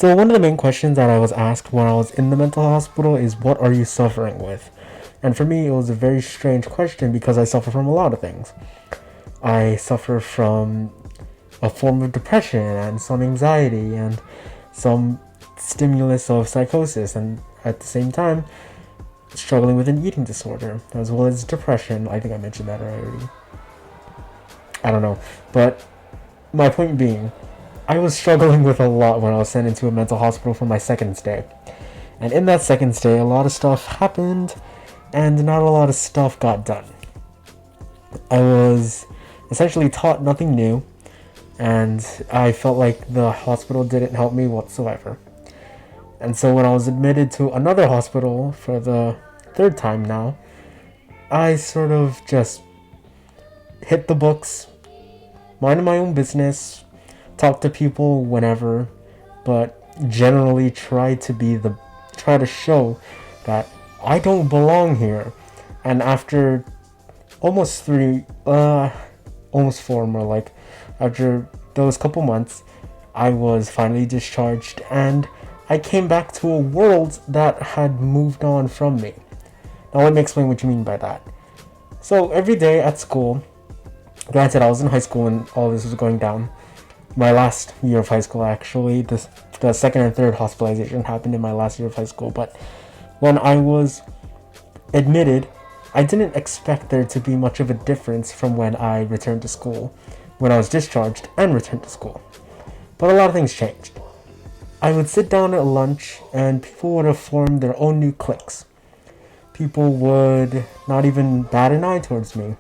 So one of the main questions that I was asked when I was in the mental hospital is, what are you suffering with? And for me, it was a very strange question because I suffer from a lot of things. I suffer from a form of depression and some anxiety and some stimulus of psychosis, and at the same time struggling with an eating disorder as well as depression. I think I mentioned that already. I don't know. But my point being, I was struggling with a lot when I was sent into a mental hospital for my second stay. And in that second stay, a lot of stuff happened and not a lot of stuff got done. I was essentially taught nothing new, and I felt like the hospital didn't help me whatsoever. And so when I was admitted to another hospital for the third time now, I sort of just hit the books, minded my own business, talked to people whenever, but generally try to show that I don't belong here. And after almost almost four more, like, after those couple months, I was finally discharged and I came back to a world that had moved on from me. Now let me explain what you mean by that. So every day at school, granted I was in high school when all this was going down, my last year of high school actually, the second and third hospitalization happened in my last year of high school, but when I was admitted, I didn't expect there to be much of a difference from when I returned to school, when I was discharged and returned to school. But a lot of things changed. I would sit down at lunch and people would have formed their own new cliques. People would not even bat an eye towards me.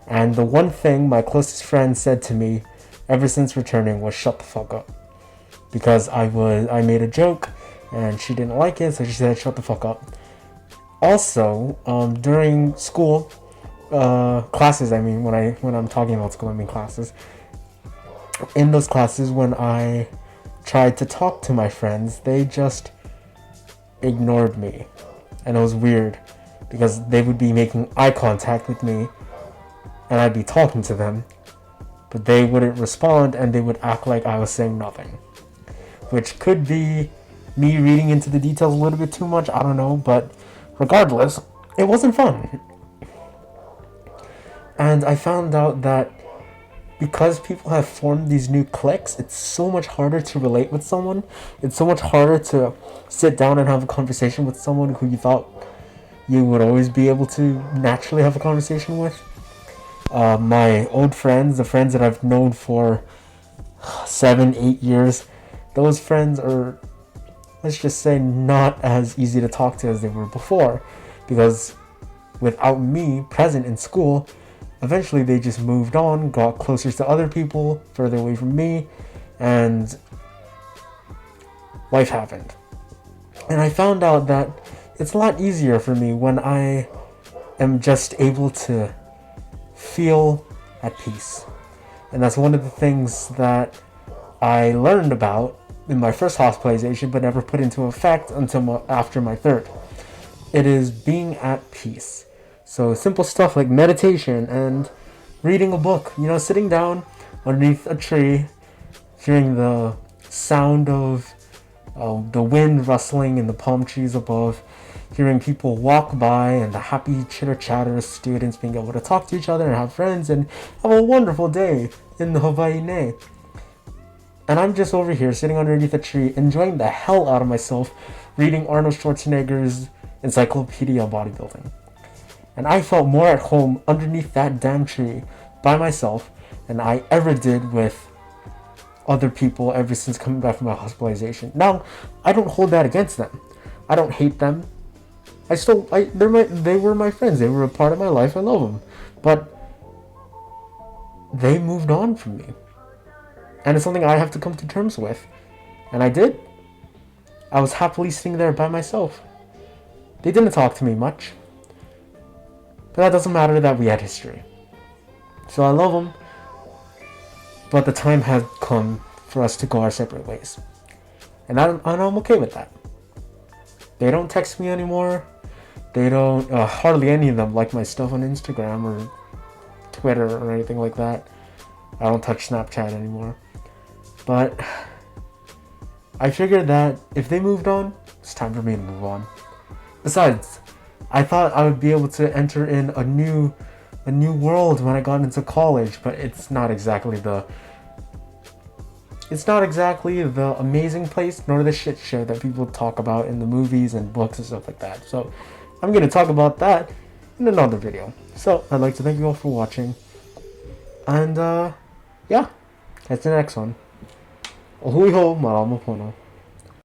And the one thing my closest friend said to me ever since returning was, shut the fuck up. Because I made a joke and she didn't like it, so she said, shut the fuck up. Also, during school, classes, I mean, when I'm talking about school, I mean classes. In those classes, when I tried to talk to my friends, they just ignored me. And it was weird because they would be making eye contact with me and I'd be talking to them, but they wouldn't respond and they would act like I was saying nothing. Which could be me reading into the details a little bit too much, I don't know, but regardless, it wasn't fun. And I found out that because people have formed these new cliques, it's so much harder to relate with someone. It's so much harder to sit down and have a conversation with someone who you thought you would always be able to naturally have a conversation with. My old friends, the friends that I've known for 7-8 years, those friends are, let's just say, not as easy to talk to as they were before, because without me present in school, eventually they just moved on, got closer to other people, further away from me, and life happened. And I found out that it's a lot easier for me when I am just able to feel at peace. And that's one of the things that I learned about in my first hospitalization but never put into effect until after my third. It is being at peace. So simple stuff like meditation and reading a book, sitting down underneath a tree, hearing the sound of the wind rustling in the palm trees above, hearing people walk by and the happy chitter-chatter of students being able to talk to each other and have friends and have a wonderful day in the Hawai'i. And I'm just over here sitting underneath a tree enjoying the hell out of myself reading Arnold Schwarzenegger's Encyclopedia of Bodybuilding. And I felt more at home underneath that damn tree by myself than I ever did with other people ever since coming back from my hospitalization. Now, I don't hold that against them. I don't hate them. They were my friends. They were a part of my life. I love them. But they moved on from me. And it's something I have to come to terms with. And I did. I was happily sitting there by myself. They didn't talk to me much. But that doesn't matter that we had history. So I love them. But the time has come for us to go our separate ways. And I'm okay with that. They don't text me anymore. They don't, hardly any of them like my stuff on Instagram or Twitter or anything like that. I don't touch Snapchat anymore. But I figured that if they moved on, it's time for me to move on. Besides, I thought I would be able to enter in a new world when I got into college, but it's not exactly the amazing place, nor the shit show that people talk about in the movies and books and stuff like that. So I'm gonna talk about that in another video. So I'd like to thank you all for watching, and yeah, that's the next one. Ohui ho, marama pono.